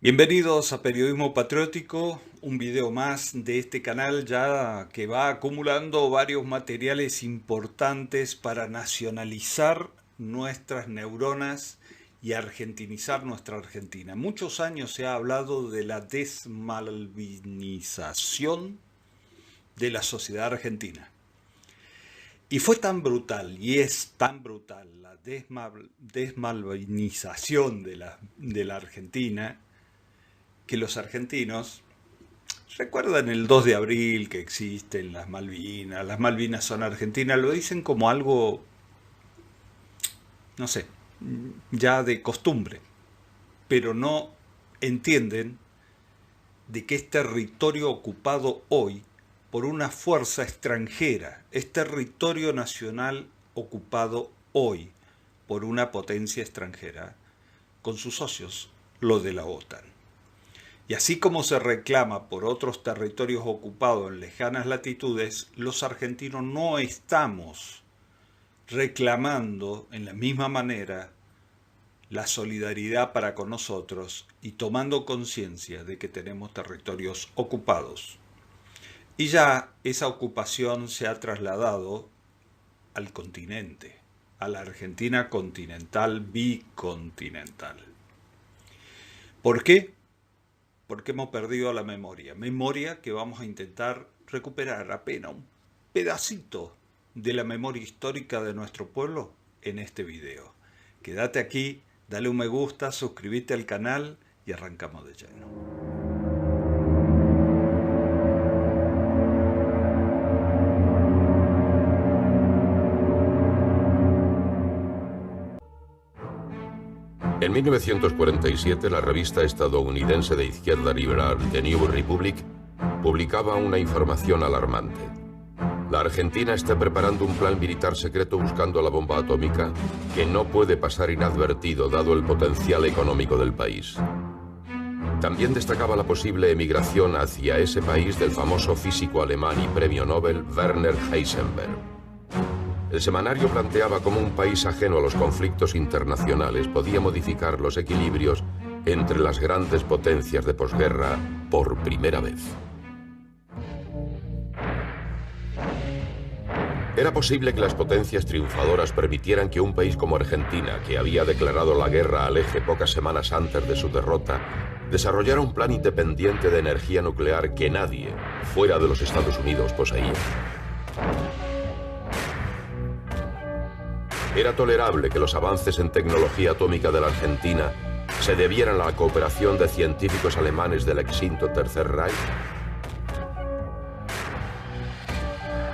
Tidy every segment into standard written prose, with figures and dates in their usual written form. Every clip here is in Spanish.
Bienvenidos a Periodismo Patriótico, un video más de este canal ya que va acumulando varios materiales importantes para nacionalizar nuestras neuronas y argentinizar nuestra Argentina. Muchos años se ha hablado de la desmalvinización de la sociedad argentina. Y fue tan brutal, y es tan brutal la desmalvinización de la Argentina, que los argentinos recuerdan el 2 de abril que existen las Malvinas son argentinas, lo dicen como algo, no sé, ya de costumbre, pero no entienden de que es territorio ocupado hoy por una fuerza extranjera, es territorio nacional ocupado hoy por una potencia extranjera, con sus socios, lo de la OTAN. Y así como se reclama por otros territorios ocupados en lejanas latitudes, los argentinos no estamos reclamando en la misma manera la solidaridad para con nosotros y tomando conciencia de que tenemos territorios ocupados. Y ya esa ocupación se ha trasladado al continente, a la Argentina continental, bicontinental. ¿Por qué? Porque hemos perdido la memoria que vamos a intentar recuperar apenas un pedacito de la memoria histórica de nuestro pueblo en este video. Quédate aquí, dale un me gusta, suscríbete al canal y arrancamos de lleno. En 1947, la revista estadounidense de izquierda liberal The New Republic publicaba una información alarmante. La Argentina está preparando un plan militar secreto buscando la bomba atómica que no puede pasar inadvertido dado el potencial económico del país. También destacaba la posible emigración hacia ese país del famoso físico alemán y premio Nobel Werner Heisenberg. El semanario planteaba cómo un país ajeno a los conflictos internacionales podía modificar los equilibrios entre las grandes potencias de posguerra por primera vez. Era posible que las potencias triunfadoras permitieran que un país como Argentina, que había declarado la guerra al eje pocas semanas antes de su derrota, desarrollara un plan independiente de energía nuclear que nadie, fuera de los Estados Unidos, poseía. Era tolerable que los avances en tecnología atómica de la Argentina se debieran a la cooperación de científicos alemanes del extinto Tercer Reich.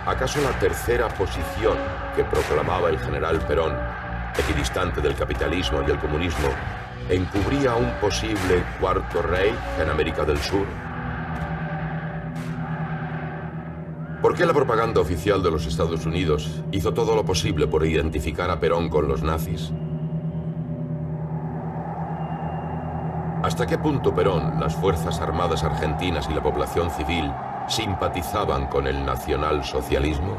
¿Acaso la tercera posición que proclamaba el general Perón, equidistante del capitalismo y el comunismo, encubría un posible cuarto Reich en América del Sur? ¿Por qué la propaganda oficial de los Estados Unidos hizo todo lo posible por identificar a Perón con los nazis? ¿Hasta qué punto Perón, las Fuerzas Armadas argentinas y la población civil simpatizaban con el nacionalsocialismo?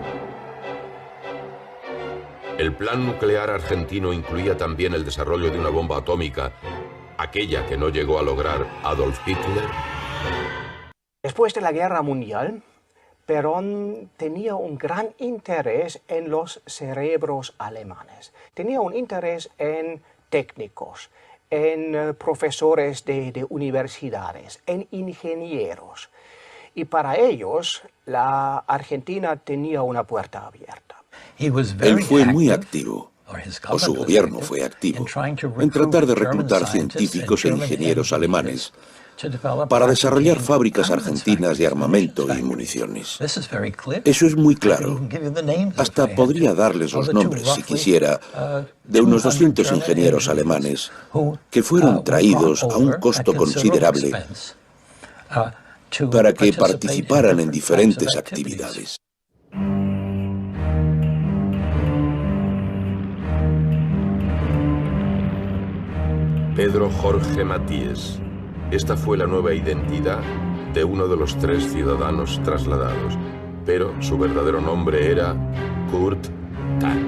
El plan nuclear argentino incluía también el desarrollo de una bomba atómica, aquella que no llegó a lograr Adolf Hitler. Después de la Guerra Mundial, Perón tenía un gran interés en los cerebros alemanes. Tenía un interés en técnicos, en profesores de universidades, en ingenieros. Y para ellos, la Argentina tenía una puerta abierta. Él fue muy activo, o su gobierno fue activo, en tratar de reclutar científicos e ingenieros alemanes para desarrollar fábricas argentinas de armamento y municiones. Eso es muy claro. Hasta podría darles los nombres, si quisiera, de unos 200 ingenieros alemanes que fueron traídos a un costo considerable para que participaran en diferentes actividades. Pedro Jorge Matíes. Esta fue la nueva identidad de uno de los 3 ciudadanos trasladados, pero su verdadero nombre era Kurt Tag.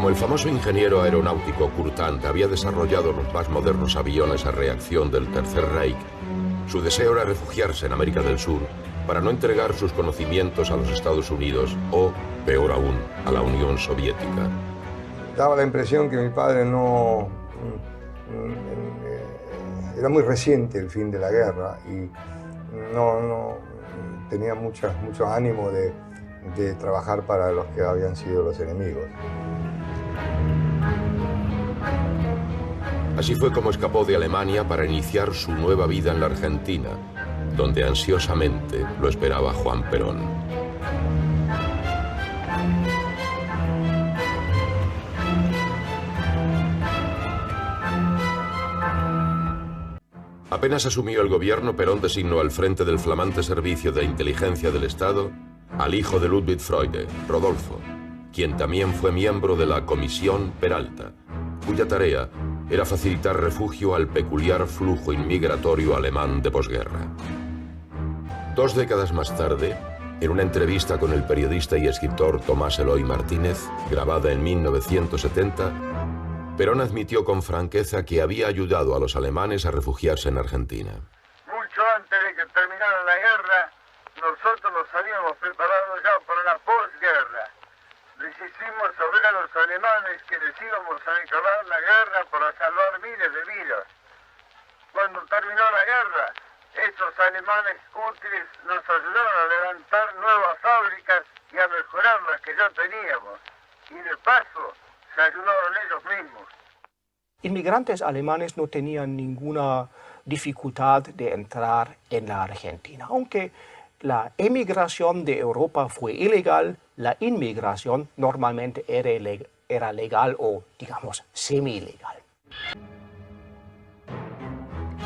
Como el famoso ingeniero aeronáutico Kurt Tank había desarrollado los más modernos aviones a reacción del Tercer Reich, su deseo era refugiarse en América del Sur para no entregar sus conocimientos a los Estados Unidos o, peor aún, a la Unión Soviética. Daba la impresión que mi padre no... Era muy reciente el fin de la guerra y no tenía mucho ánimo de trabajar para los que habían sido los enemigos. Así fue como escapó de Alemania para iniciar su nueva vida en la Argentina, donde ansiosamente lo esperaba Juan Perón. Apenas asumió el gobierno, Perón designó al frente del flamante Servicio de Inteligencia del Estado al hijo de Ludwig Freude, Rodolfo, quien también fue miembro de la Comisión Peralta, cuya tarea era facilitar refugio al peculiar flujo inmigratorio alemán de posguerra. 2 décadas más tarde, en una entrevista con el periodista y escritor Tomás Eloy Martínez, grabada en 1970, Perón admitió con franqueza que había ayudado a los alemanes a refugiarse en Argentina. Mucho antes de que terminara la guerra, nosotros nos habíamos preparado ya para la posguerra. Les hicimos saber a los alemanes que les íbamos a declarar la guerra para salvar miles de vidas. Cuando terminó la guerra, estos alemanes útiles nos ayudaron a levantar nuevas fábricas y a mejorar las que ya teníamos. Y de paso, se ayudaron ellos mismos. Inmigrantes alemanes no tenían ninguna dificultad de entrar en la Argentina. Aunque la emigración de Europa fue ilegal, la inmigración normalmente era legal o, digamos, semi-legal.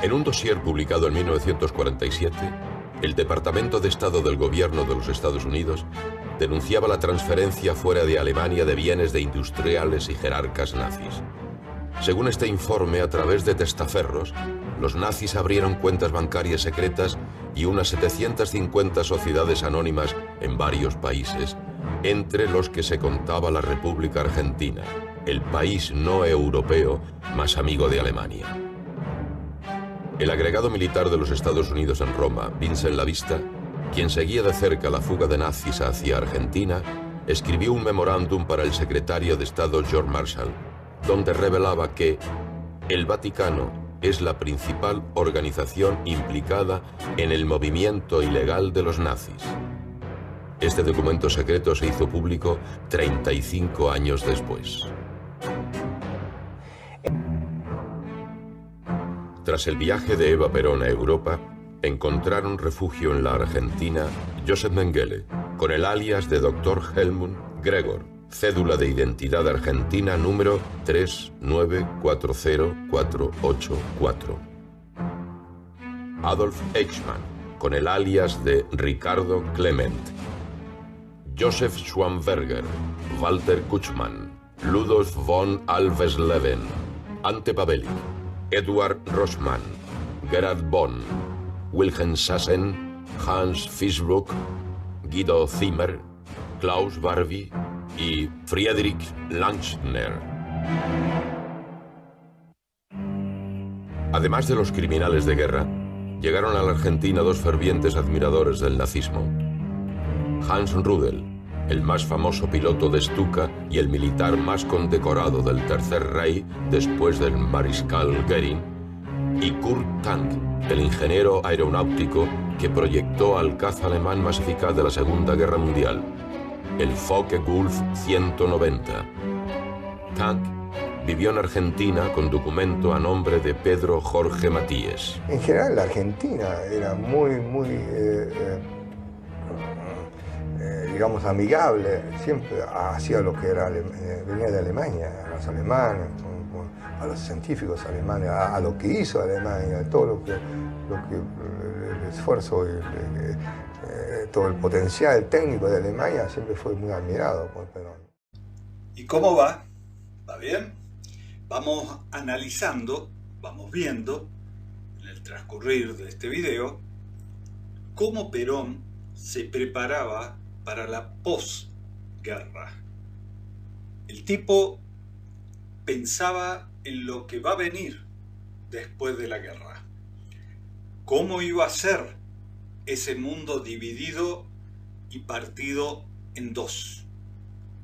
En un dossier publicado en 1947, el Departamento de Estado del Gobierno de los Estados Unidos denunciaba la transferencia fuera de Alemania de bienes de industriales y jerarcas nazis. Según este informe, a través de testaferros, los nazis abrieron cuentas bancarias secretas y unas 750 sociedades anónimas en varios países, entre los que se contaba la República Argentina, el país no europeo más amigo de Alemania. El agregado militar de los Estados Unidos en Roma, Vincent Lavista, quien seguía de cerca la fuga de nazis hacia Argentina, escribió un memorándum para el secretario de Estado George Marshall, donde revelaba que el Vaticano es la principal organización implicada en el movimiento ilegal de los nazis. Este documento secreto se hizo público 35 años después. Tras el viaje de Eva Perón a Europa, encontraron refugio en la Argentina Joseph Mengele, con el alias de Dr. Helmut Gregor, cédula de identidad argentina número 3940484. Adolf Eichmann, con el alias de Ricardo Clement. Joseph Schwamberger, Walter Kutschmann, Ludolf von Alvesleben, Ante Pavelic, Edward Rossmann, Gerhard Bonn, Wilhelm Sassen, Hans Fisbruck, Guido Zimmer, Klaus Barbie y Friedrich Langner. Además de los criminales de guerra, llegaron a la Argentina 2 fervientes admiradores del nazismo. Hans Rudel, el más famoso piloto de Stuka y el militar más condecorado del Tercer Reich después del mariscal Goering, y Kurt Tank, el ingeniero aeronáutico que proyectó al caza alemán más eficaz de la Segunda Guerra Mundial, el Focke-Wulf 190. Tank vivió en Argentina con documento a nombre de Pedro Jorge Matíes. En general, la Argentina era muy digamos, amigable. Siempre hacía lo que era, venía de Alemania, a los alemanes, a los científicos alemanes, a lo que hizo Alemania, a todo lo que el esfuerzo, todo el potencial técnico de Alemania siempre fue muy admirado por Perón. ¿Y cómo va? ¿Va bien? Vamos analizando, vamos viendo en el transcurrir de este video cómo Perón se preparaba para la posguerra. El tipo pensaba en lo que va a venir después de la guerra. ¿Cómo iba a ser ese mundo dividido y partido en dos?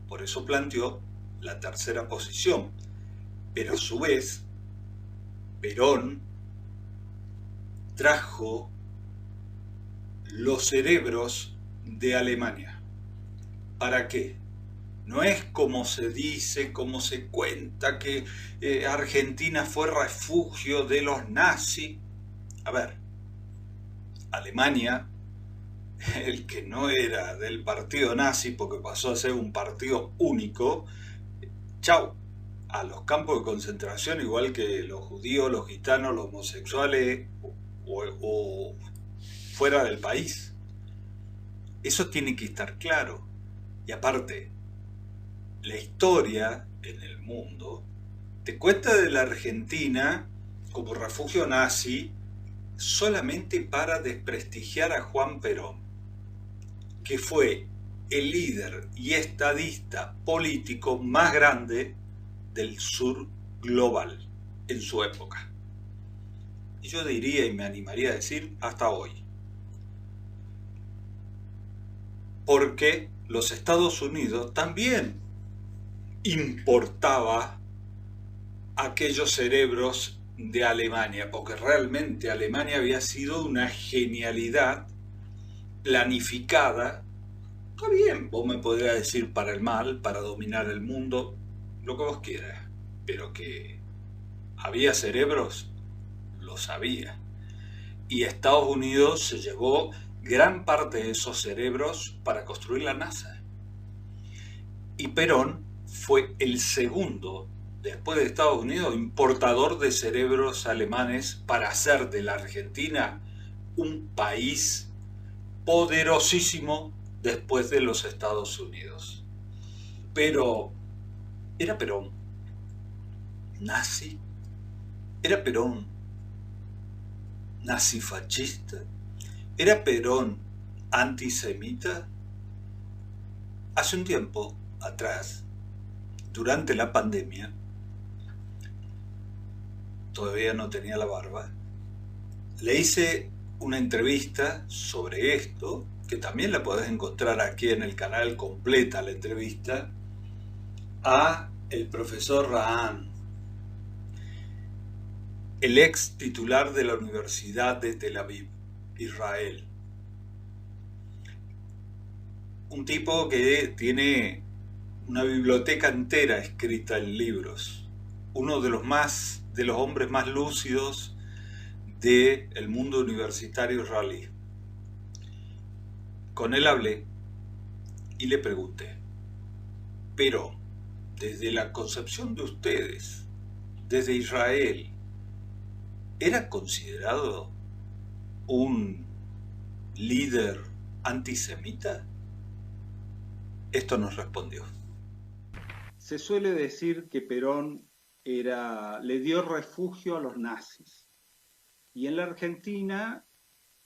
Por eso planteó la tercera posición. Pero a su vez, Perón trajo los cerebros de Alemania. ¿Para qué? No es como se dice, como se cuenta, que Argentina fue refugio de los nazis. A ver, Alemania, el que no era del partido nazi porque pasó a ser un partido único, chau, a los campos de concentración, igual que los judíos, los gitanos, los homosexuales o fuera del país. Eso tiene que estar claro. Y aparte, la historia en el mundo te cuenta de la Argentina como refugio nazi solamente para desprestigiar a Juan Perón, que fue el líder y estadista político más grande del sur global en su época. Y yo diría y me animaría a decir hasta hoy. Porque los Estados Unidos también importaba aquellos cerebros de Alemania, porque realmente Alemania había sido una genialidad planificada. Está bien, vos me podrías decir para el mal, para dominar el mundo, lo que vos quieras, pero que había cerebros, lo sabía. Y Estados Unidos se llevó gran parte de esos cerebros para construir la NASA. Y Perón fue el segundo, después de Estados Unidos, importador de cerebros alemanes para hacer de la Argentina un país poderosísimo después de los Estados Unidos. Pero, ¿era Perón nazi? ¿Era Perón nazifascista? ¿Era Perón antisemita? Hace un tiempo atrás, durante la pandemia, todavía no tenía la barba, le hice una entrevista sobre esto, que también la podés encontrar aquí en el canal completa, la entrevista, a el profesor Raham, el ex titular de la Universidad de Tel Aviv, Israel. Un tipo que tiene una biblioteca entera escrita en libros, uno de los hombres más lúcidos del mundo universitario israelí. Con él hablé y le pregunté, pero desde la concepción de ustedes, desde Israel, ¿era considerado un líder antisemita? Esto nos respondió. Se suele decir que Perón le dio refugio a los nazis. Y en la Argentina,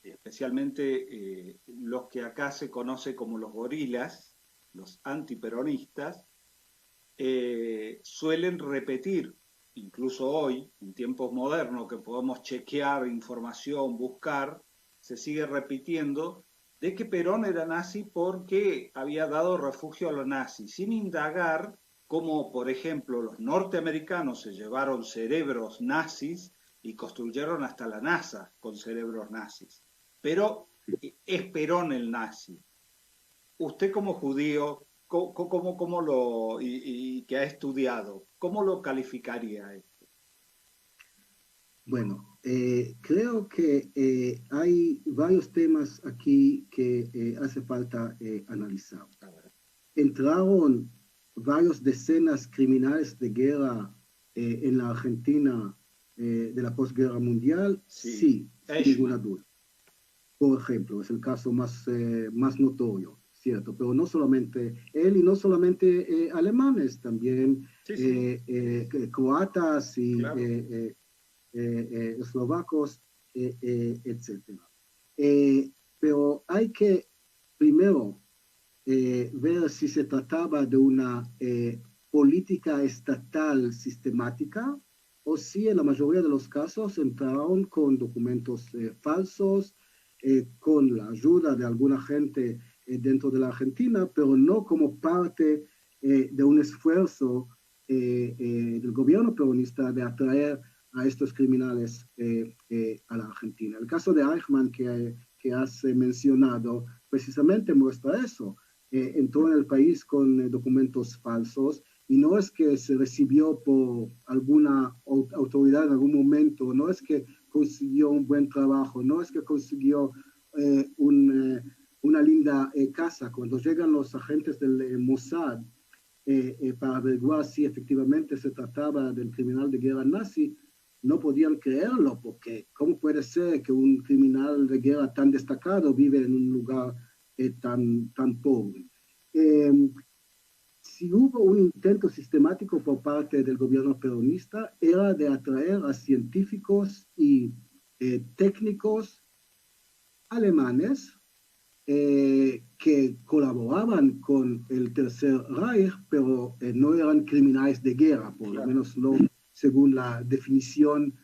especialmente los que acá se conoce como los gorilas, los antiperonistas, suelen repetir, incluso hoy, en tiempos modernos que podemos chequear información, buscar, se sigue repitiendo de que Perón era nazi porque había dado refugio a los nazis, sin indagar cómo, por ejemplo, los norteamericanos se llevaron cerebros nazis y construyeron hasta la NASA con cerebros nazis. Pero es Perón el nazi. Usted como judío, ¿cómo lo, y que ha estudiado, cómo lo calificaría esto? Bueno, creo que hay varios temas aquí que hace falta analizar. Entraron varias decenas criminales de guerra en la Argentina de la posguerra mundial, sí, sin ninguna duda. Por ejemplo, es el caso más notorio, ¿cierto? Pero no solamente él y no solamente alemanes, también croatas y claro. Eslovacos, etc. Pero hay que primero ver si se trataba de una política estatal sistemática, o si en la mayoría de los casos entraron con documentos falsos, con la ayuda de alguna gente dentro de la Argentina, pero no como parte de un esfuerzo del gobierno peronista de atraer a estos criminales a la Argentina. El caso de Eichmann que has mencionado precisamente muestra eso. Entró en el país con documentos falsos y no es que se recibió por alguna autoridad en algún momento, no es que consiguió un buen trabajo, no es que consiguió una linda casa. Cuando llegan los agentes del Mossad para averiguar si efectivamente se trataba del criminal de guerra nazi, no podían creerlo, porque ¿cómo puede ser que un criminal de guerra tan destacado vive en un lugar tan pobre? Si hubo un intento sistemático por parte del gobierno peronista, era de atraer a científicos y técnicos alemanes que colaboraban con el Tercer Reich, pero no eran criminales de guerra, por lo menos no según la definición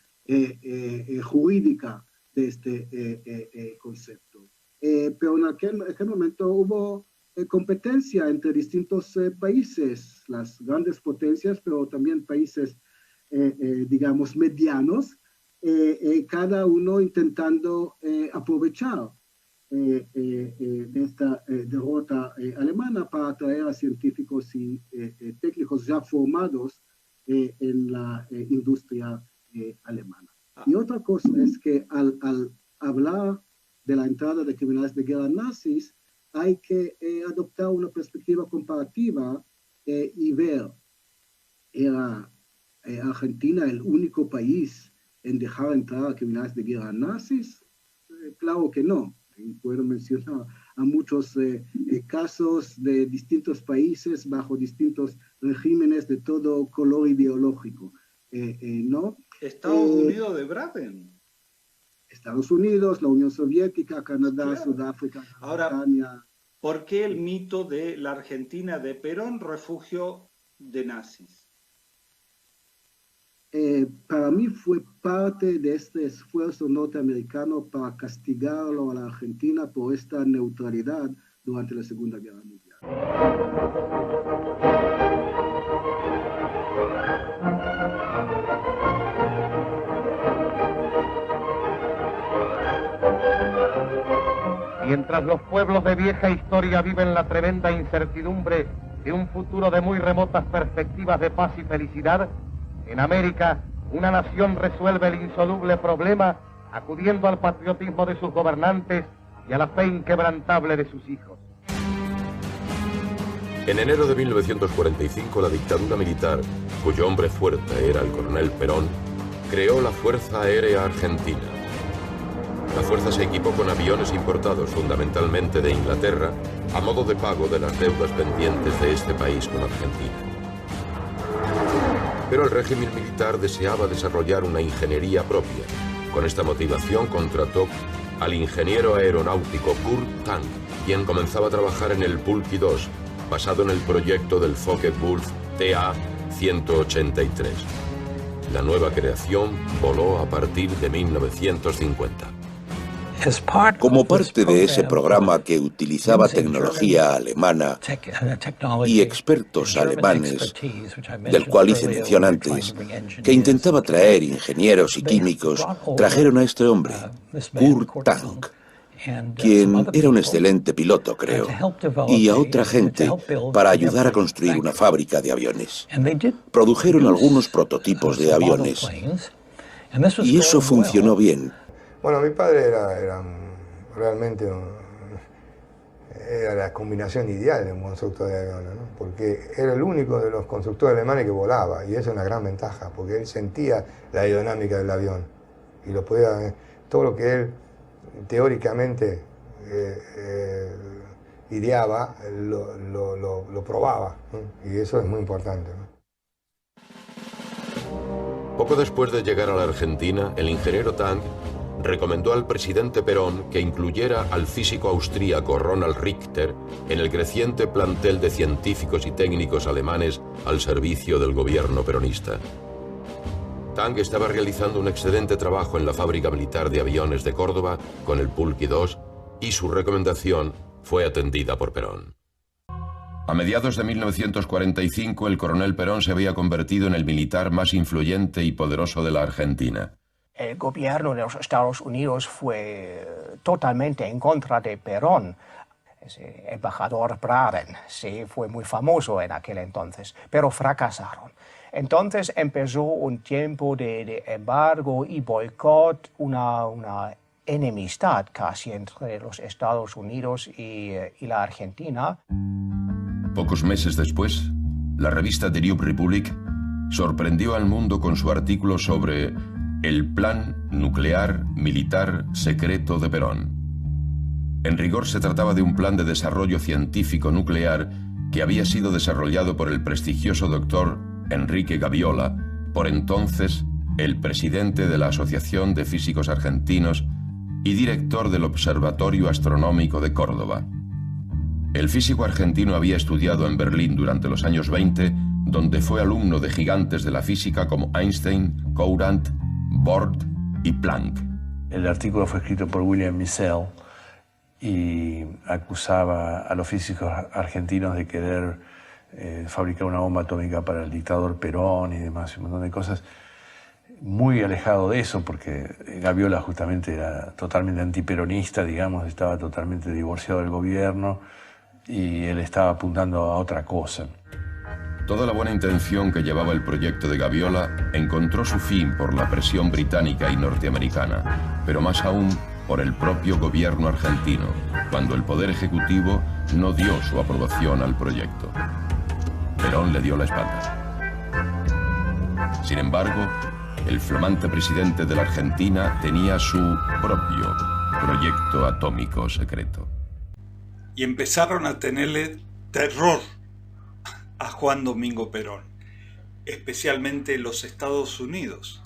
jurídica de este concepto. Pero en aquel momento hubo competencia entre distintos países, las grandes potencias, pero también países, digamos, medianos, cada uno intentando aprovechar de esta derrota alemana para atraer a científicos y técnicos ya formados en la industria alemana. Y otra cosa es que al hablar de la entrada de criminales de guerra nazis, hay que adoptar una perspectiva comparativa y ver, ¿era Argentina el único país en dejar entrar a criminales de guerra nazis? Claro que no. Puedo mencionar a muchos casos de distintos países bajo distintos regímenes de todo color ideológico, ¿no? Estados Unidos de Braden. Estados Unidos, la Unión Soviética, Canadá, Claro. Sudáfrica, Ahora, Bretaña. ¿por qué el mito de la Argentina de Perón, refugio de nazis? Para mí fue parte de este esfuerzo norteamericano para castigarlo a la Argentina por esta neutralidad durante la Segunda Guerra Mundial. Mientras los pueblos de vieja historia viven la tremenda incertidumbre de un futuro de muy remotas perspectivas de paz y felicidad, en América, una nación resuelve el insoluble problema acudiendo al patriotismo de sus gobernantes y a la fe inquebrantable de sus hijos. En enero de 1945, la dictadura militar, cuyo hombre fuerte era el coronel Perón, creó la Fuerza Aérea Argentina. La fuerza se equipó con aviones importados fundamentalmente de Inglaterra a modo de pago de las deudas pendientes de este país con Argentina. Pero el régimen militar deseaba desarrollar una ingeniería propia. Con esta motivación contrató al ingeniero aeronáutico Kurt Tank, quien comenzaba a trabajar en el Pulky 2, basado en el proyecto del Focke-Wulf TA-183. La nueva creación voló a partir de 1950. Como parte de ese programa que utilizaba tecnología alemana y expertos alemanes, del cual hice mención antes, que intentaba traer ingenieros y químicos, trajeron a este hombre, Kurt Tank, quien era un excelente piloto, creo, y a otra gente para ayudar a construir una fábrica de aviones. Produjeron algunos prototipos de aviones y eso funcionó bien. Bueno, mi padre era realmente era la combinación ideal de un constructor de aviones, ¿no? Porque era el único de los constructores alemanes que volaba, y eso es una gran ventaja, porque él sentía la aerodinámica del avión, y lo podía, todo lo que él teóricamente ideaba, lo probaba, ¿no? Y eso es muy importante, ¿no? Poco después de llegar a la Argentina, el ingeniero Tank recomendó al presidente Perón que incluyera al físico austríaco Ronald Richter en el creciente plantel de científicos y técnicos alemanes al servicio del gobierno peronista. Tang estaba realizando un excelente trabajo en la fábrica militar de aviones de Córdoba con el Pulqui 2 y su recomendación fue atendida por Perón. A mediados de 1945, el coronel Perón se había convertido en el militar más influyente y poderoso de la Argentina. El gobierno de los Estados Unidos fue totalmente en contra de Perón. Ese embajador Braden, sí, fue muy famoso en aquel entonces, pero fracasaron. Entonces empezó un tiempo de embargo y boicot, una enemistad casi entre los Estados Unidos y la Argentina. Pocos meses después, la revista The New Republic sorprendió al mundo con su artículo sobre el plan nuclear militar secreto de Perón. En rigor se trataba de un plan de desarrollo científico nuclear que había sido desarrollado por el prestigioso doctor Enrique Gaviola, por entonces el presidente de la Asociación de Físicos Argentinos y director del Observatorio Astronómico de Córdoba. El físico argentino había estudiado en Berlín durante los años 20, donde fue alumno de gigantes de la física como Einstein, Courant, Bohr y Planck. El artículo fue escrito por William Missel y acusaba a los físicos argentinos de querer fabricar una bomba atómica para el dictador Perón y demás, un montón de cosas. Muy alejado de eso, porque Gaviola justamente era totalmente antiperonista, digamos, estaba totalmente divorciado del gobierno y él estaba apuntando a otra cosa. Toda la buena intención que llevaba el proyecto de Gaviola encontró su fin por la presión británica y norteamericana, pero más aún por el propio gobierno argentino, cuando el Poder Ejecutivo no dio su aprobación al proyecto. Perón le dio la espalda. Sin embargo, el flamante presidente de la Argentina tenía su propio proyecto atómico secreto. Y empezaron a tenerle terror a Juan Domingo Perón, especialmente los Estados Unidos,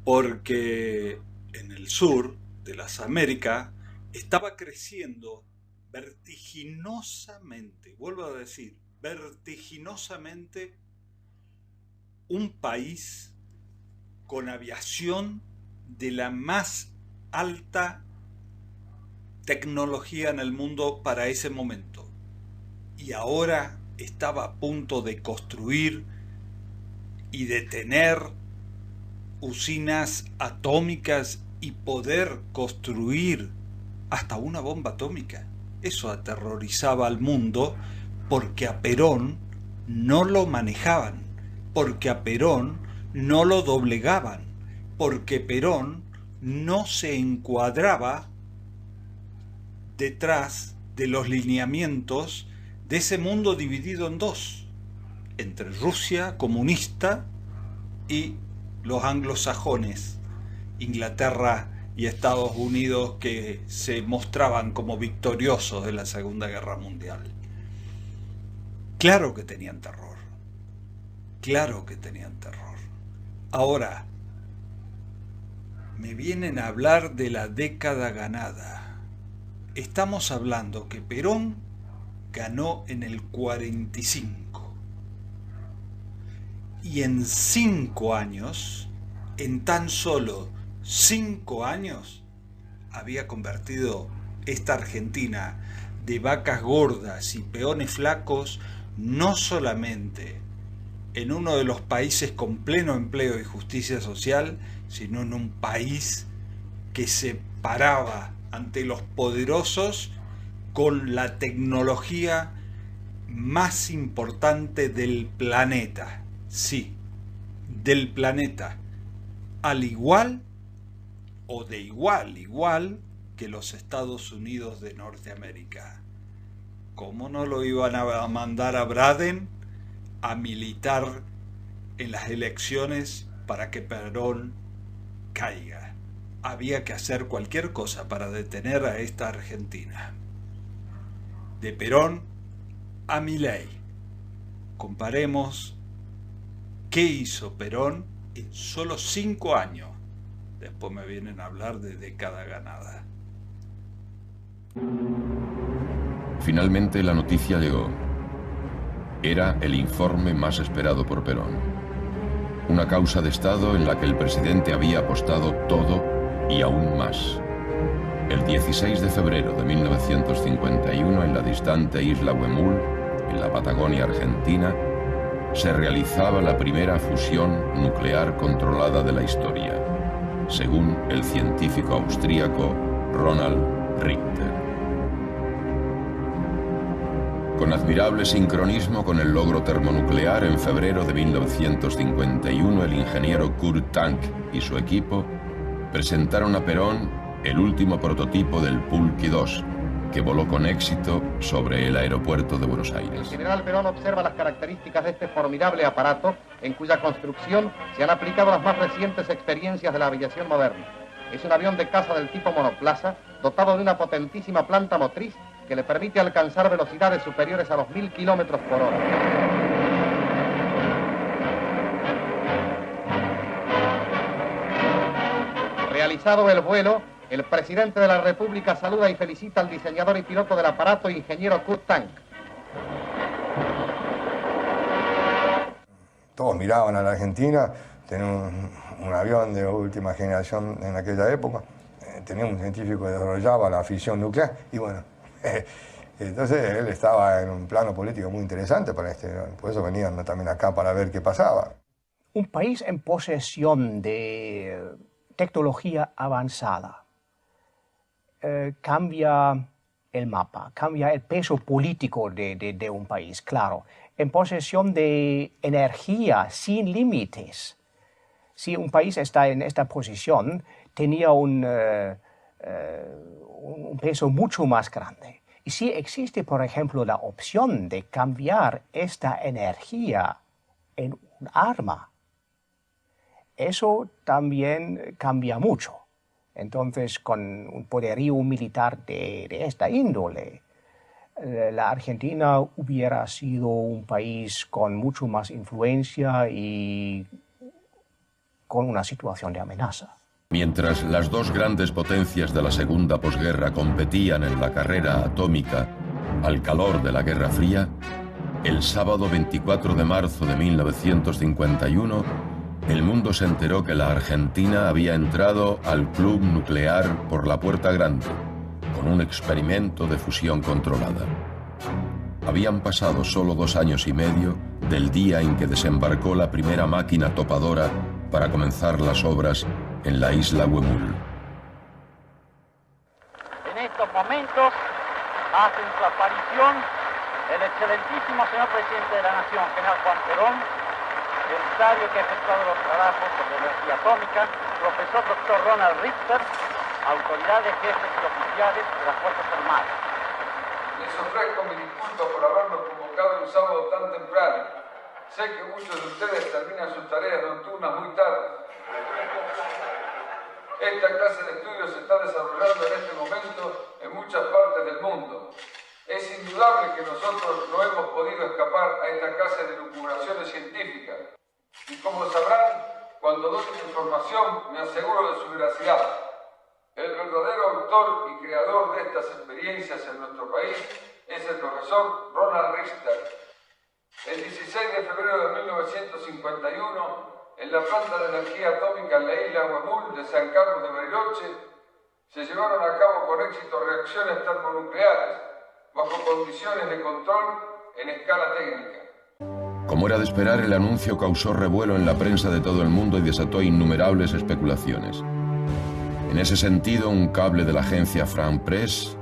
porque en el sur de las Américas estaba creciendo vertiginosamente, vuelvo a decir, vertiginosamente, un país con aviación de la más alta tecnología en el mundo para ese momento. Y ahora estaba a punto de construir y de tener usinas atómicas y poder construir hasta una bomba atómica. Eso aterrorizaba al mundo porque a Perón no lo manejaban, porque a Perón no lo doblegaban, porque Perón no se encuadraba detrás de los lineamientos de ese mundo dividido en dos, entre Rusia comunista y los anglosajones, Inglaterra y Estados Unidos, que se mostraban como victoriosos de la Segunda Guerra Mundial. Claro que tenían terror, claro que tenían terror. Ahora, me vienen a hablar de la década ganada. Estamos hablando que Perón ganó en el 45. Y en 5 años, en tan solo 5 años, había convertido esta Argentina de vacas gordas y peones flacos no solamente en uno de los países con pleno empleo y justicia social, sino en un país que se paraba ante los poderosos con la tecnología más importante del planeta. Sí, del planeta. Al igual o de igual que los Estados Unidos de Norteamérica. ¿Cómo no lo iban a mandar a Braden a militar en las elecciones para que Perón caiga? Había que hacer cualquier cosa para detener a esta Argentina. De Perón a Milei. Comparemos qué hizo Perón en solo 5 años Después me vienen a hablar de década ganada. Finalmente la noticia llegó. Era el informe más esperado por Perón. Una causa de Estado en la que el presidente había apostado todo y aún más. El 16 de febrero de 1951, en la distante isla Huemul, en la Patagonia Argentina, se realizaba la primera fusión nuclear controlada de la historia, según el científico austríaco Ronald Richter. Con admirable sincronismo con el logro termonuclear, en febrero de 1951, el ingeniero Kurt Tank y su equipo presentaron a Perón el último prototipo del Pulqui 2, que voló con éxito sobre el aeropuerto de Buenos Aires. El general Perón observa las características de este formidable aparato, en cuya construcción se han aplicado las más recientes experiencias de la aviación moderna. Es un avión de caza del tipo monoplaza, dotado de una potentísima planta motriz que le permite alcanzar velocidades superiores a los 1000 kilómetros por hora. Realizado el vuelo, el presidente de la República saluda y felicita al diseñador y piloto del aparato, ingeniero Kurt Tank. Todos miraban a la Argentina, tenía un avión de última generación en aquella época, tenía un científico que desarrollaba la fisión nuclear y bueno, entonces él estaba en un plano político muy interesante para por eso venían también acá para ver qué pasaba. Un país en posesión de tecnología avanzada cambia el mapa, cambia el peso político de un país, claro. En posesión de energía sin límites. Si un país está en esta posición, tenía un peso mucho más grande. Y si existe, por ejemplo, la opción de cambiar esta energía en un arma, eso también cambia mucho. Entonces, con un poderío militar de esta índole, la Argentina hubiera sido un país con mucho más influencia y con una situación de amenaza. Mientras las dos grandes potencias de la segunda posguerra competían en la carrera atómica al calor de la Guerra Fría, el sábado 24 de marzo de 1951, el mundo se enteró que la Argentina había entrado al club nuclear por la puerta grande, con un experimento de fusión controlada. Habían pasado solo 2 años y medio del día en que desembarcó la primera máquina topadora para comenzar las obras en la isla Huemul. En estos momentos hacen su aparición el excelentísimo señor presidente de la Nación, general Juan Perón, el sabio que ha efectuado los trabajos sobre energía atómica, profesor doctor Ronald Richter, autoridades, jefes y oficiales de las Fuerzas Armadas. Les ofrezco mi disculpa por haberlos convocado un sábado tan temprano. Sé que muchos de ustedes terminan sus tareas nocturnas muy tarde. Esta clase de estudios se está desarrollando en este momento en muchas partes del mundo. Es indudable que nosotros no hemos podido escapar a esta clase de lucubraciones científicas. Y como sabrán, cuando doy información me aseguro de su veracidad. El verdadero autor y creador de estas experiencias en nuestro país es el profesor Ronald Richter. El 16 de febrero de 1951, en la planta de energía atómica en la isla Huemul de San Carlos de Bariloche, se llevaron a cabo con éxito reacciones termonucleares, bajo condiciones de control en escala técnica. Como era de esperar, el anuncio causó revuelo en la prensa de todo el mundo y desató innumerables especulaciones. En ese sentido, un cable de la agencia France Press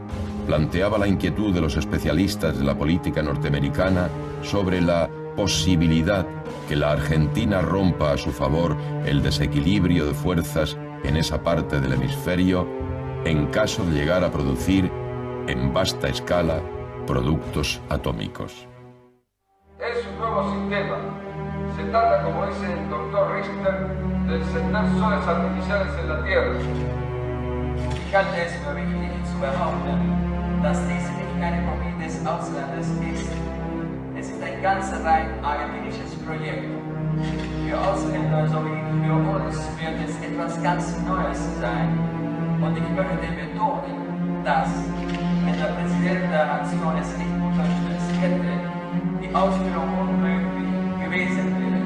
planteaba la inquietud de los especialistas de la política norteamericana sobre la posibilidad que la Argentina rompa a su favor el desequilibrio de fuerzas en esa parte del hemisferio en caso de llegar a producir en vasta escala productos atómicos. Es un nuevo sistema. Se trata, como dice el doctor Richter, de encender soles artificiales en la Tierra. Ich halte es für wichtig zu behaupten, dass dies nicht eine Kopie des Auslandes ist. Es ist ein ganz rein argentinisches Projekt. Wir Für Ausländer sowie für uns wird es etwas ganz Neues sein. Und ich möchte betonen, dass, wenn der Präsident der Nation es nicht unterstützt hätte, die Ausführung unmöglich gewesen wäre.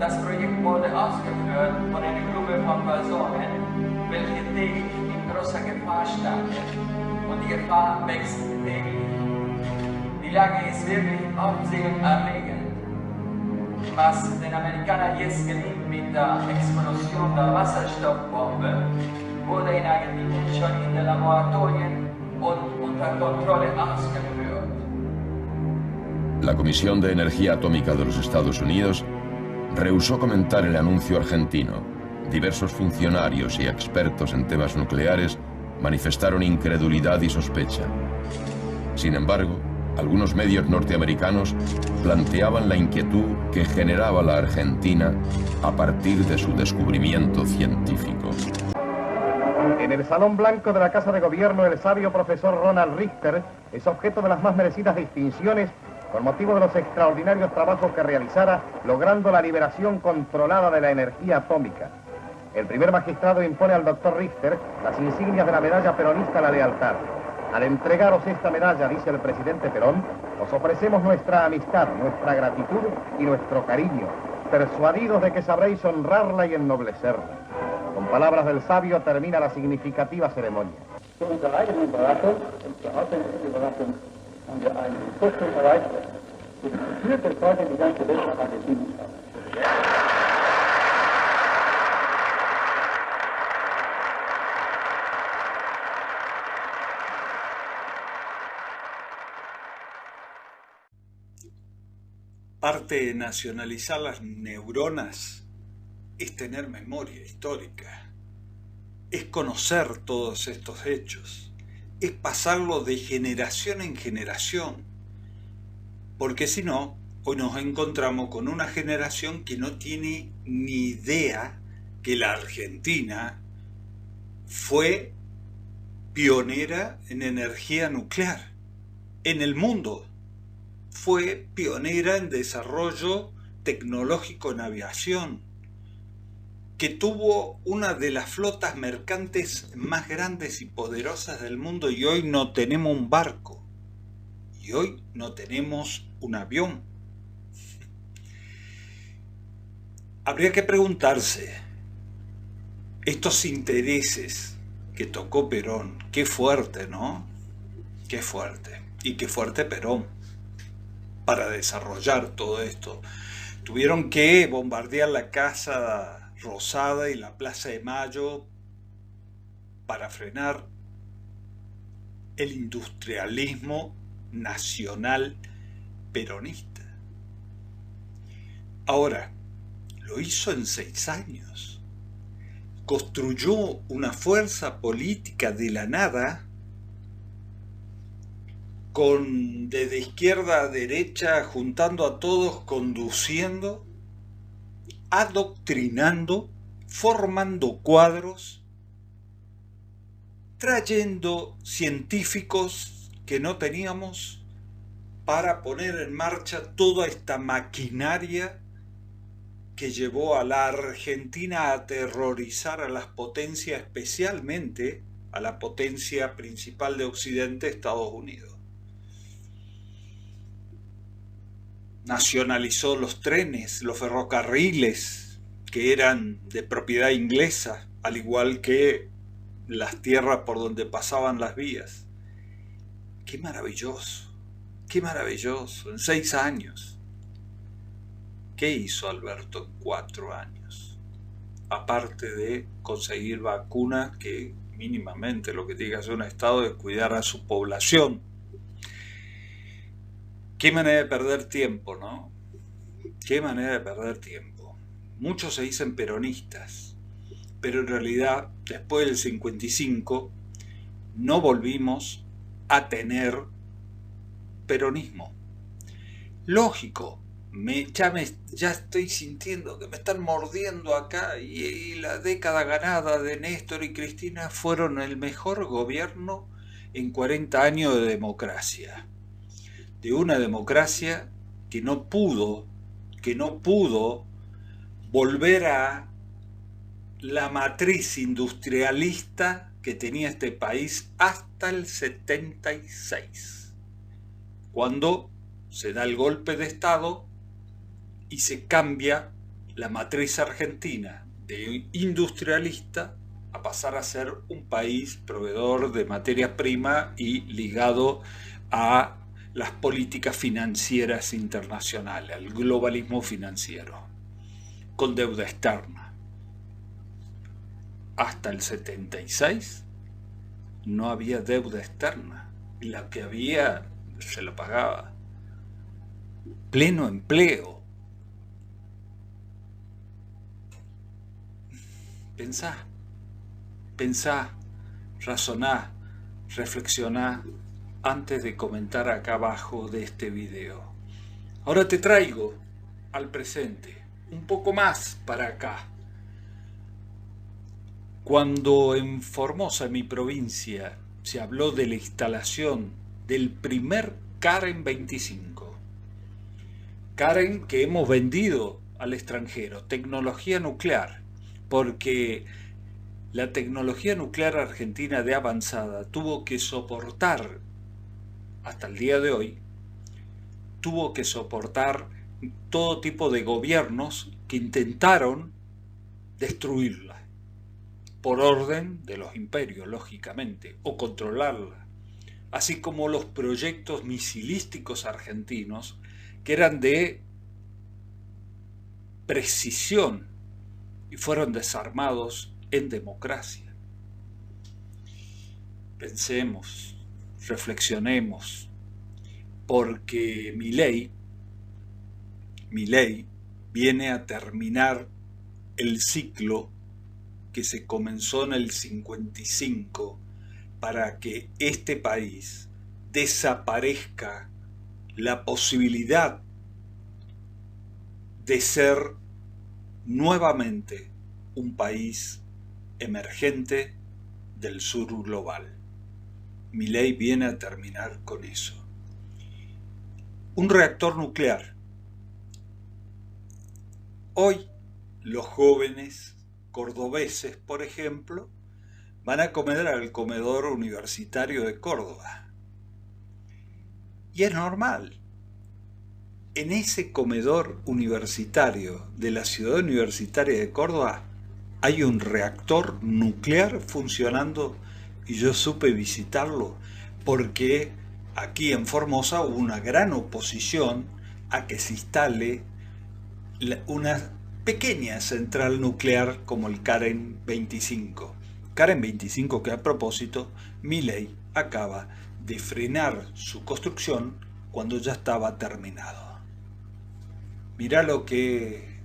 Das Projekt wurde ausgeführt von einer Gruppe von Personen, welche täglich in großer Gefahr standen. Und die Gefahr wächst täglich. Die Lage ist wirklich aufsehenerregend. Was den Amerikanern jetzt gelingt mit der Explosion der Wasserstoffbombe, wurde in Argentinien schon in den Laboratorien und unter Kontrolle ausgeführt. La Comisión de Energía Atómica de los Estados Unidos rehusó comentar el anuncio argentino. Diversos funcionarios y expertos en temas nucleares manifestaron incredulidad y sospecha. Sin embargo, algunos medios norteamericanos planteaban la inquietud que generaba la Argentina a partir de su descubrimiento científico. En el Salón Blanco de la Casa de Gobierno, el sabio profesor Ronald Richter es objeto de las más merecidas distinciones con motivo de los extraordinarios trabajos que realizara, logrando la liberación controlada de la energía atómica. El primer magistrado impone al doctor Richter las insignias de la medalla peronista a la lealtad. Al entregaros esta medalla, dice el presidente Perón, os ofrecemos nuestra amistad, nuestra gratitud y nuestro cariño, persuadidos de que sabréis honrarla y ennoblecerla. Con palabras del sabio termina la significativa ceremonia. Parte de nacionalizar las neuronas es tener memoria histórica, es conocer todos estos hechos, es pasarlo de generación en generación, porque si no, hoy nos encontramos con una generación que no tiene ni idea que la Argentina fue pionera en energía nuclear en el mundo. Fue pionera en desarrollo tecnológico en aviación, que tuvo una de las flotas mercantes más grandes y poderosas del mundo, y hoy no tenemos un barco, y hoy no tenemos un avión. Habría que preguntarse, estos intereses que tocó Perón, qué fuerte, ¿no? Qué fuerte, y qué fuerte Perón. Para desarrollar todo esto, tuvieron que bombardear la Casa Rosada y la Plaza de Mayo para frenar el industrialismo nacional peronista. Ahora, lo hizo en 6 años. Construyó una fuerza política de la nada, desde izquierda a derecha, juntando a todos, conduciendo, adoctrinando, formando cuadros, trayendo científicos que no teníamos para poner en marcha toda esta maquinaria que llevó a la Argentina a aterrorizar a las potencias, especialmente a la potencia principal de Occidente, Estados Unidos. Nacionalizó los trenes, los ferrocarriles, que eran de propiedad inglesa, al igual que las tierras por donde pasaban las vías. ¡Qué maravilloso! ¡Qué maravilloso! En 6 años. ¿Qué hizo Alberto en 4 años? Aparte de conseguir vacunas, que mínimamente lo que tiene que hacer un Estado es cuidar a su población. Qué manera de perder tiempo, ¿no? Qué manera de perder tiempo. Muchos se dicen peronistas, pero en realidad, después del 55, no volvimos a tener peronismo. Lógico, ya estoy sintiendo que me están mordiendo acá, y la década ganada de Néstor y Cristina fueron el mejor gobierno en 40 años de democracia. De una democracia que no pudo volver a la matriz industrialista que tenía este país hasta el 76, cuando se da el golpe de Estado y se cambia la matriz argentina de industrialista a pasar a ser un país proveedor de materia prima y ligado a las políticas financieras internacionales, al globalismo financiero, con deuda externa. Hasta el 76 no había deuda externa, y la que había se la pagaba. Pleno empleo. Pensá, razoná, reflexioná antes de comentar acá abajo de este video. Ahora te traigo al presente, un poco más para acá. Cuando en Formosa, mi provincia, se habló de la instalación del primer Karen 25, Karen que hemos vendido al extranjero, tecnología nuclear, porque la tecnología nuclear argentina de avanzada tuvo que soportar, hasta el día de hoy, tuvo que soportar todo tipo de gobiernos que intentaron destruirla, por orden de los imperios, lógicamente, o controlarla, así como los proyectos misilísticos argentinos que eran de precisión y fueron desarmados en democracia. Pensemos, reflexionemos, porque Milei viene a terminar el ciclo que se comenzó en el 55 para que este país desaparezca la posibilidad de ser nuevamente un país emergente del sur global. Milei viene a terminar con eso. Un reactor nuclear. Hoy los jóvenes cordobeses, por ejemplo, van a comer al comedor universitario de Córdoba. Y es normal. En ese comedor universitario de la ciudad universitaria de Córdoba hay un reactor nuclear funcionando, y yo supe visitarlo porque aquí en Formosa hubo una gran oposición a que se instale una pequeña central nuclear como el Karen 25. Karen 25 que, a propósito, Milei acaba de frenar su construcción cuando ya estaba terminado. Mirá lo que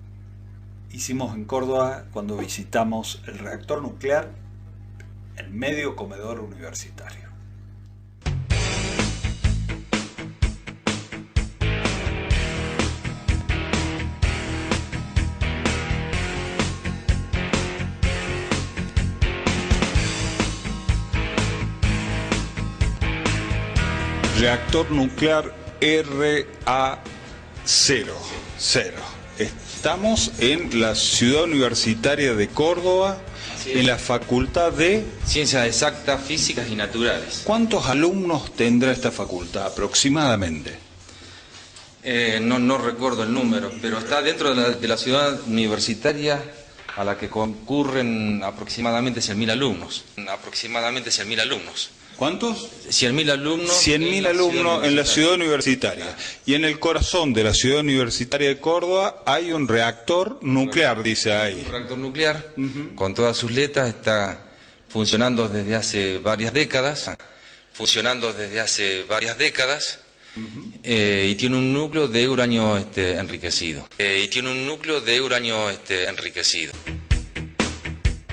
hicimos en Córdoba cuando visitamos el reactor nuclear en medio comedor universitario. Reactor nuclear RA0. Estamos en la ciudad universitaria de Córdoba, en la Facultad de Ciencias Exactas, Físicas y Naturales. ¿Cuántos alumnos tendrá esta facultad aproximadamente? No recuerdo el número, pero está dentro de la ciudad universitaria a la que concurren aproximadamente 100.000 alumnos. ¿Cuántos? 100.000 alumnos. 100.000 alumnos en la ciudad universitaria. Y en el corazón de la ciudad universitaria de Córdoba hay un reactor nuclear, dice ahí. Un reactor nuclear, con todas sus letras, está funcionando desde hace varias décadas. Y tiene un núcleo de uranio enriquecido.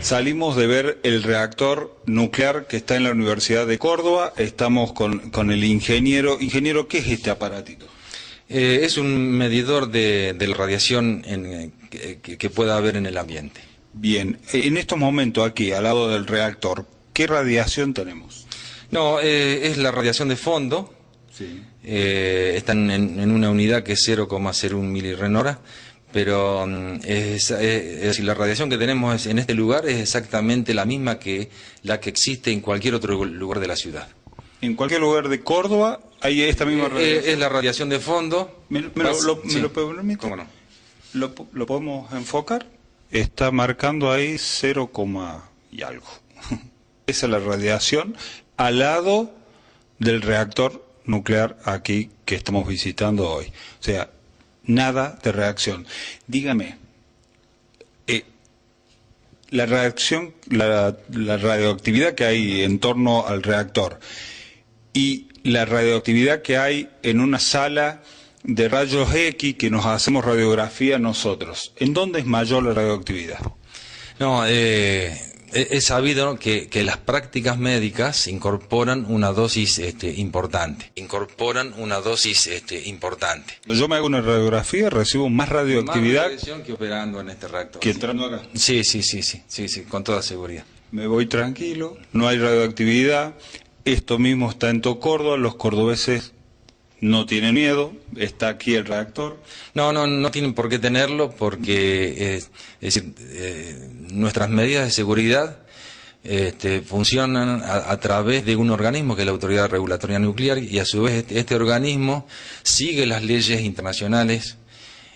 Salimos de ver el reactor nuclear que está en la Universidad de Córdoba. Estamos con el ingeniero. Ingeniero, ¿qué es este aparatito? Es un medidor de la radiación que pueda haber en el ambiente. Bien, en estos momentos aquí, al lado del reactor, ¿qué radiación tenemos? No, es la radiación de fondo. Sí. Están en una unidad que es 0,01 milirrenora, pero si la radiación que tenemos en este lugar es exactamente la misma que la que existe en cualquier otro lugar de la ciudad. En cualquier lugar de Córdoba hay esta misma radiación. Es la radiación de fondo. ¿Me lo puedo permitir? ¿Cómo no? ¿Lo podemos enfocar? Está marcando ahí 0, y algo. Esa es la radiación al lado del reactor nuclear aquí que estamos visitando hoy. O sea, nada de reacción. Dígame, la radioactividad que hay en torno al reactor y la radioactividad que hay en una sala de rayos X que nos hacemos radiografía nosotros, ¿en dónde es mayor la radioactividad? No, es sabido, ¿no?, que las prácticas médicas incorporan una dosis importante. Yo me hago una radiografía, recibo más radioactividad. Más radiación que operando en este reactor. ¿Que entrando acá? Sí, con toda seguridad. Me voy tranquilo, no hay radioactividad. Esto mismo está en todo Córdoba, los cordobeses no tienen miedo, está aquí el reactor. No tienen por qué tenerlo, porque es decir, nuestras medidas de seguridad funcionan a través de un organismo que es la Autoridad Regulatoria Nuclear, y a su vez este organismo sigue las leyes internacionales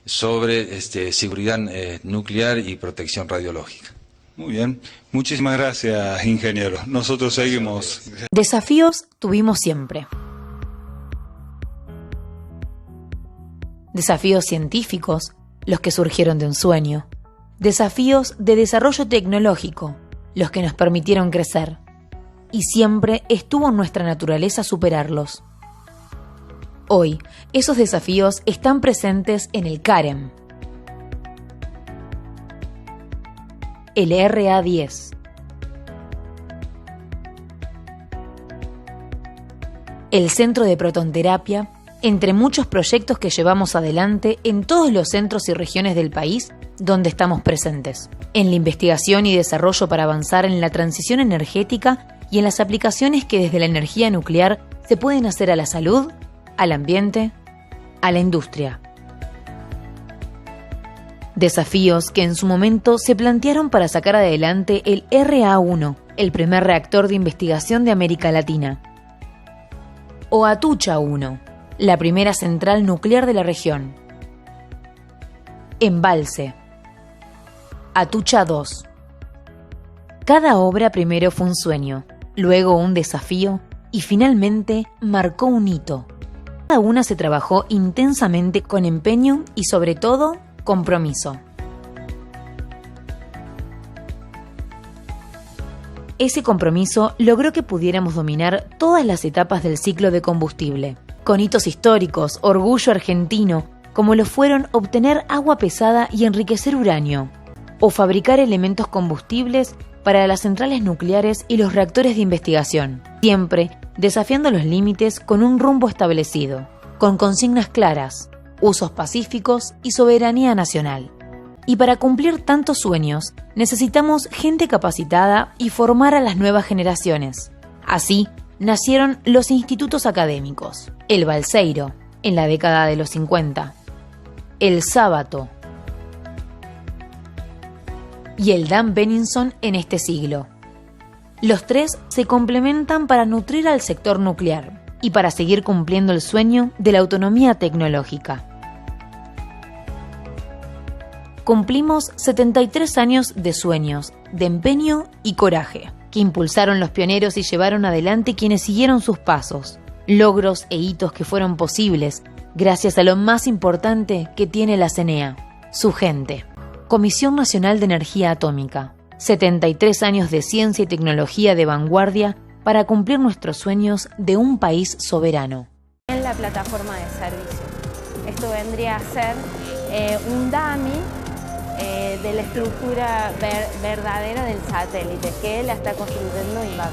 sobre seguridad nuclear y protección radiológica. Muy bien, muchísimas gracias, ingeniero. Nosotros seguimos. Desafíos tuvimos siempre. Desafíos científicos, los que surgieron de un sueño. Desafíos de desarrollo tecnológico, los que nos permitieron crecer. Y siempre estuvo en nuestra naturaleza superarlos. Hoy, esos desafíos están presentes en el CAREM. El RA10. El Centro de Protonterapia, entre muchos proyectos que llevamos adelante en todos los centros y regiones del país donde estamos presentes, en la investigación y desarrollo para avanzar en la transición energética y en las aplicaciones que desde la energía nuclear se pueden hacer a la salud, al ambiente, a la industria. Desafíos que en su momento se plantearon para sacar adelante el RA1, el primer reactor de investigación de América Latina, o Atucha 1, la primera central nuclear de la región. Embalse. Atucha 2. Cada obra primero fue un sueño, luego un desafío y finalmente marcó un hito. Cada una se trabajó intensamente con empeño y sobre todo compromiso. Ese compromiso logró que pudiéramos dominar todas las etapas del ciclo de combustible, con hitos históricos, orgullo argentino, como lo fueron obtener agua pesada y enriquecer uranio, o fabricar elementos combustibles para las centrales nucleares y los reactores de investigación, siempre desafiando los límites con un rumbo establecido, con consignas claras, usos pacíficos y soberanía nacional. Y para cumplir tantos sueños, necesitamos gente capacitada y formar a las nuevas generaciones. Así, nacieron los institutos académicos, el Balseiro, en la década de los 50, el Sábato y el Dan Benninson en este siglo. Los tres se complementan para nutrir al sector nuclear y para seguir cumpliendo el sueño de la autonomía tecnológica. Cumplimos 73 años de sueños, de empeño y coraje, que impulsaron los pioneros y llevaron adelante quienes siguieron sus pasos. Logros e hitos que fueron posibles gracias a lo más importante que tiene la CNEA, su gente. Comisión Nacional de Energía Atómica. 73 años de ciencia y tecnología de vanguardia para cumplir nuestros sueños de un país soberano. En la plataforma de servicio. Esto vendría a ser un dummy de la estructura verdadera del satélite que la está construyendo Inbam.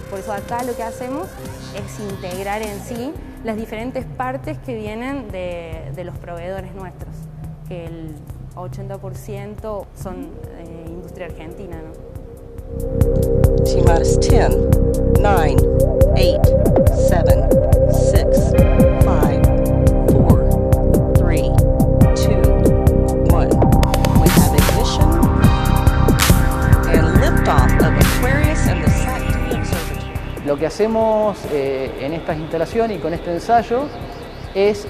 Por eso acá lo que hacemos es integrar en sí las diferentes partes que vienen de los proveedores nuestros, que el 80% son industria argentina, ¿no? T-minus 10, 9, 8, 7, 6, 5, 4, 3, 2, 1. We have ignition and liftoff of Aquarius and the SAT-2 observatory. Lo que hacemos en esta instalación y con este ensayo es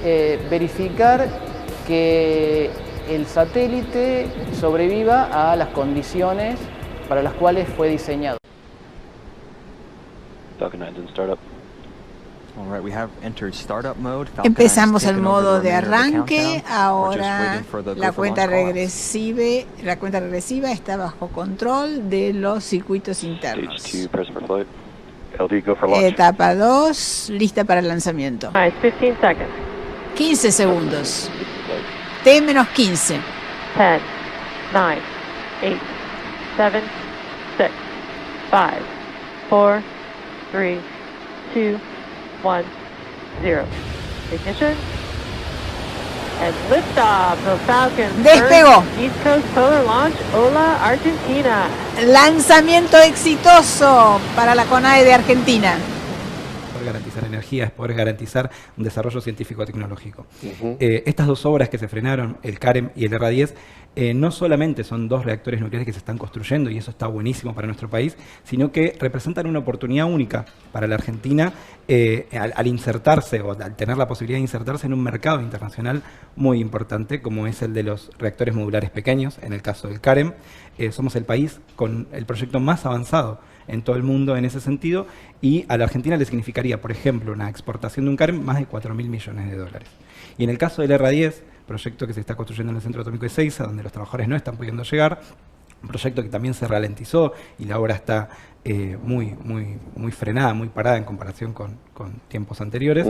verificar que el satélite sobreviva a las condiciones para las cuales fue diseñado. Empezamos el modo de arranque, ahora la cuenta regresiva está bajo control de los circuitos internos. Etapa 2, lista para el lanzamiento. 15 segundos. T menos 15. 10, 9, 8, 7, 6, 5, 4, 3, 2, 1, 0. Ignition. And liftoff of Falcon. Despegó. East Coast Polar Launch, Ola, Argentina. Lanzamiento exitoso para la CONAE de Argentina. Poder garantizar energía es poder garantizar un desarrollo científico-tecnológico. Estas dos obras que se frenaron, el CAREM y el ERRA-10, no solamente son dos reactores nucleares que se están construyendo, y eso está buenísimo para nuestro país, sino que representan una oportunidad única para la Argentina al insertarse o al tener la posibilidad de insertarse en un mercado internacional muy importante, como es el de los reactores modulares pequeños. En el caso del CAREM, somos el país con el proyecto más avanzado en todo el mundo en ese sentido, y a la Argentina le significaría, por ejemplo, una exportación de un CAREM más de 4.000 millones de dólares. Y en el caso del ERRA-10, proyecto que se está construyendo en el Centro Atómico de Ezeiza, donde los trabajadores no están pudiendo llegar, un proyecto que también se ralentizó y la obra está muy frenada, muy parada en comparación con tiempos anteriores.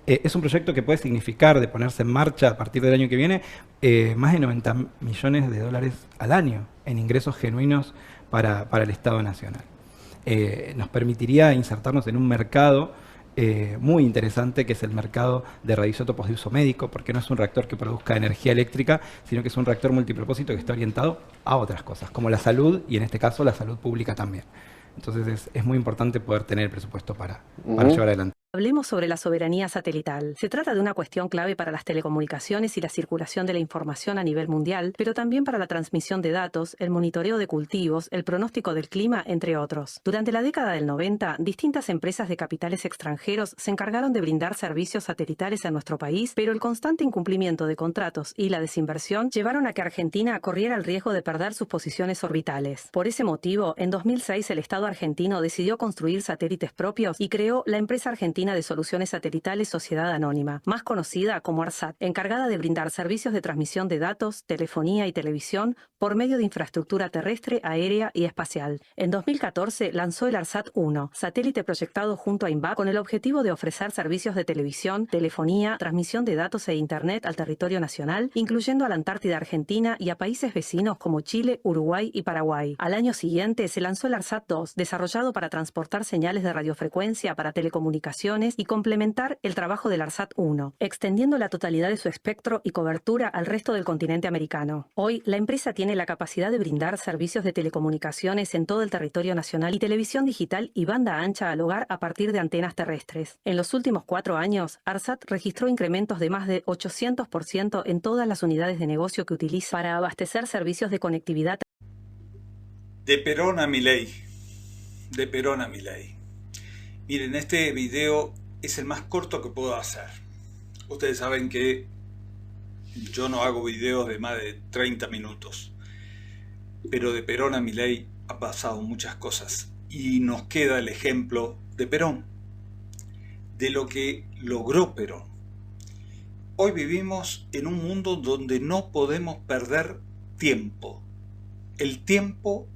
Es un proyecto que puede significar, de ponerse en marcha a partir del año que viene, más de 90 millones de dólares al año en ingresos genuinos para el Estado Nacional. Nos permitiría insertarnos en un mercado muy interesante, que es el mercado de radioisótopos de uso médico, porque no es un reactor que produzca energía eléctrica, sino que es un reactor multipropósito que está orientado a otras cosas, como la salud, y en este caso la salud pública también. Entonces es muy importante poder tener el presupuesto para llevar adelante. Hablemos sobre la soberanía satelital. Se trata de una cuestión clave para las telecomunicaciones y la circulación de la información a nivel mundial, pero también para la transmisión de datos, el monitoreo de cultivos, el pronóstico del clima, entre otros. Durante la década del 90, distintas empresas de capitales extranjeros se encargaron de brindar servicios satelitales a nuestro país, pero el constante incumplimiento de contratos y la desinversión llevaron a que Argentina corriera el riesgo de perder sus posiciones orbitales. Por ese motivo, en 2006 el Estado argentino decidió construir satélites propios y creó la empresa argentina de Soluciones Satelitales Sociedad Anónima, más conocida como ARSAT, encargada de brindar servicios de transmisión de datos, telefonía y televisión por medio de infraestructura terrestre, aérea y espacial. En 2014 lanzó el ARSAT-1, satélite proyectado junto a INVAP con el objetivo de ofrecer servicios de televisión, telefonía, transmisión de datos e internet al territorio nacional, incluyendo a la Antártida Argentina y a países vecinos como Chile, Uruguay y Paraguay. Al año siguiente se lanzó el ARSAT-2, desarrollado para transportar señales de radiofrecuencia para telecomunicaciones y complementar el trabajo del ARSAT-1, extendiendo la totalidad de su espectro y cobertura al resto del continente americano. Hoy, la empresa tiene la capacidad de brindar servicios de telecomunicaciones en todo el territorio nacional y televisión digital y banda ancha al hogar a partir de antenas terrestres. En los últimos 4 años, ARSAT registró incrementos de más de 800% en todas las unidades de negocio que utiliza para abastecer servicios de conectividad. De Perón a Milei. De Perón a Milei. Miren, este video es el más corto que puedo hacer. Ustedes saben que yo no hago videos de más de 30 minutos. Pero de Perón a Milei ha pasado muchas cosas. Y nos queda el ejemplo de Perón, de lo que logró Perón. Hoy vivimos en un mundo donde no podemos perder tiempo. El tiempo,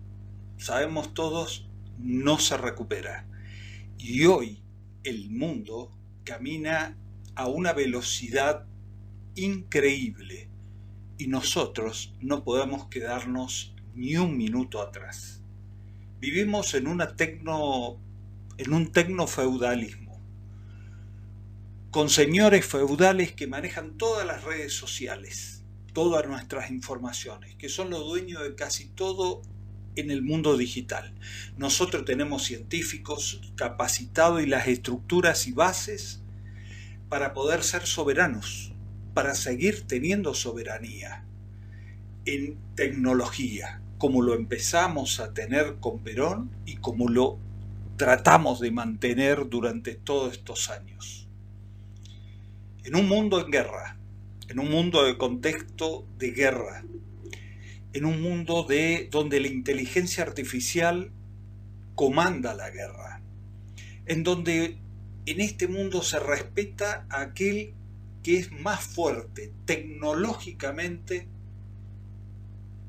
sabemos todos, no se recupera. Y hoy el mundo camina a una velocidad increíble y nosotros no podemos quedarnos ni un minuto atrás. Vivimos en un tecnofeudalismo, con señores feudales que manejan todas las redes sociales, todas nuestras informaciones, que son los dueños de casi todo en el mundo digital. Nosotros tenemos científicos capacitados y las estructuras y bases para poder ser soberanos, para seguir teniendo soberanía en tecnología, como lo empezamos a tener con Perón y como lo tratamos de mantener durante todos estos años. En un mundo en guerra, en un mundo de contexto de guerra, en un mundo donde la inteligencia artificial comanda la guerra, en donde en este mundo se respeta a aquel que es más fuerte tecnológicamente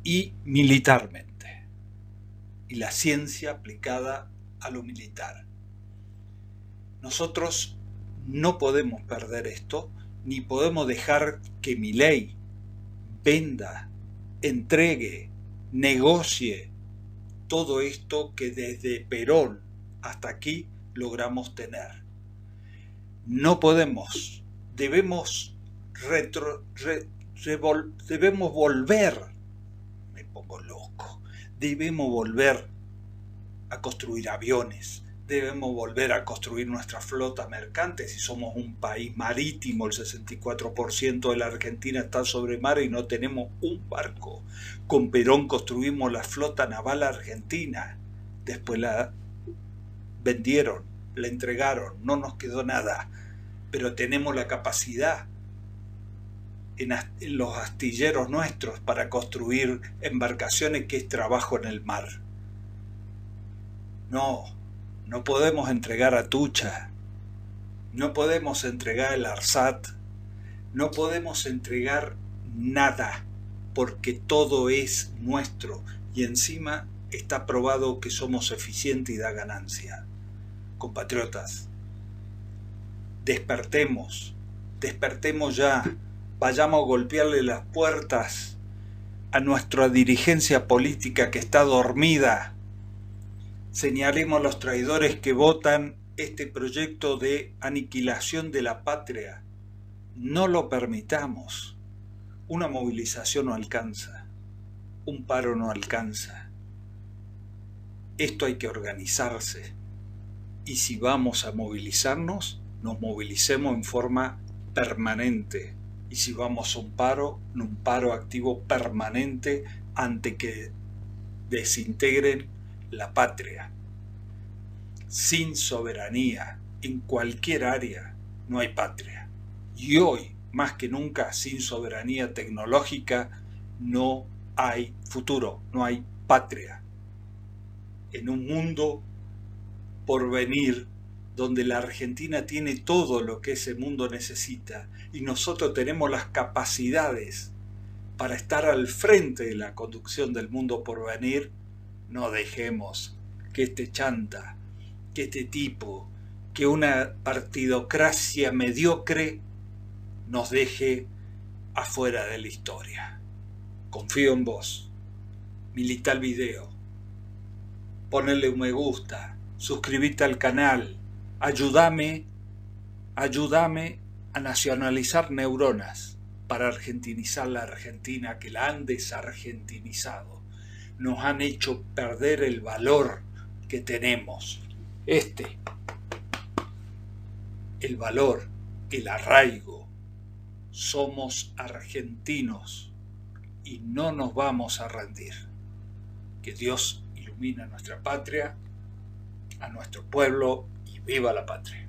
y militarmente, y la ciencia aplicada a lo militar. Nosotros no podemos perder esto, ni podemos dejar que Milei venda, entregue, negocie todo esto que desde Perón hasta aquí logramos tener. No podemos, debemos volver, me pongo loco, debemos volver a construir aviones, debemos volver a construir nuestra flota mercante. Si somos un país marítimo, el 64% de la Argentina está sobre mar y no tenemos un barco. Con Perón construimos la flota naval argentina, después la vendieron, la entregaron, no nos quedó nada, pero tenemos la capacidad en los astilleros nuestros para construir embarcaciones, que es trabajo en el mar. No podemos entregar a Tucha, no podemos entregar el ARSAT, no podemos entregar nada, porque todo es nuestro y encima está probado que somos eficientes y da ganancia. Compatriotas, despertemos ya, vayamos a golpearle las puertas a nuestra dirigencia política que está dormida. Señalemos a los traidores que votan este proyecto de aniquilación de la patria. No lo permitamos. Una movilización no alcanza. Un paro no alcanza. Esto hay que organizarse. Y si vamos a movilizarnos, nos movilicemos en forma permanente. Y si vamos a un paro activo permanente ante que desintegren la patria. Sin soberanía en cualquier área no hay patria. Y hoy, más que nunca, sin soberanía tecnológica no hay futuro, no hay patria. En un mundo por venir donde la Argentina tiene todo lo que ese mundo necesita y nosotros tenemos las capacidades para estar al frente de la conducción del mundo por venir, no dejemos que este chanta, que este tipo, que una partidocracia mediocre nos deje afuera de la historia. Confío en vos. Milita el video. Ponele un me gusta. Suscríbete al canal. Ayúdame a nacionalizar neuronas para argentinizar la Argentina, que la han desargentinizado. Nos han hecho perder el valor que tenemos. El valor, el arraigo. Somos argentinos y no nos vamos a rendir. Que Dios ilumine a nuestra patria, a nuestro pueblo, y viva la patria.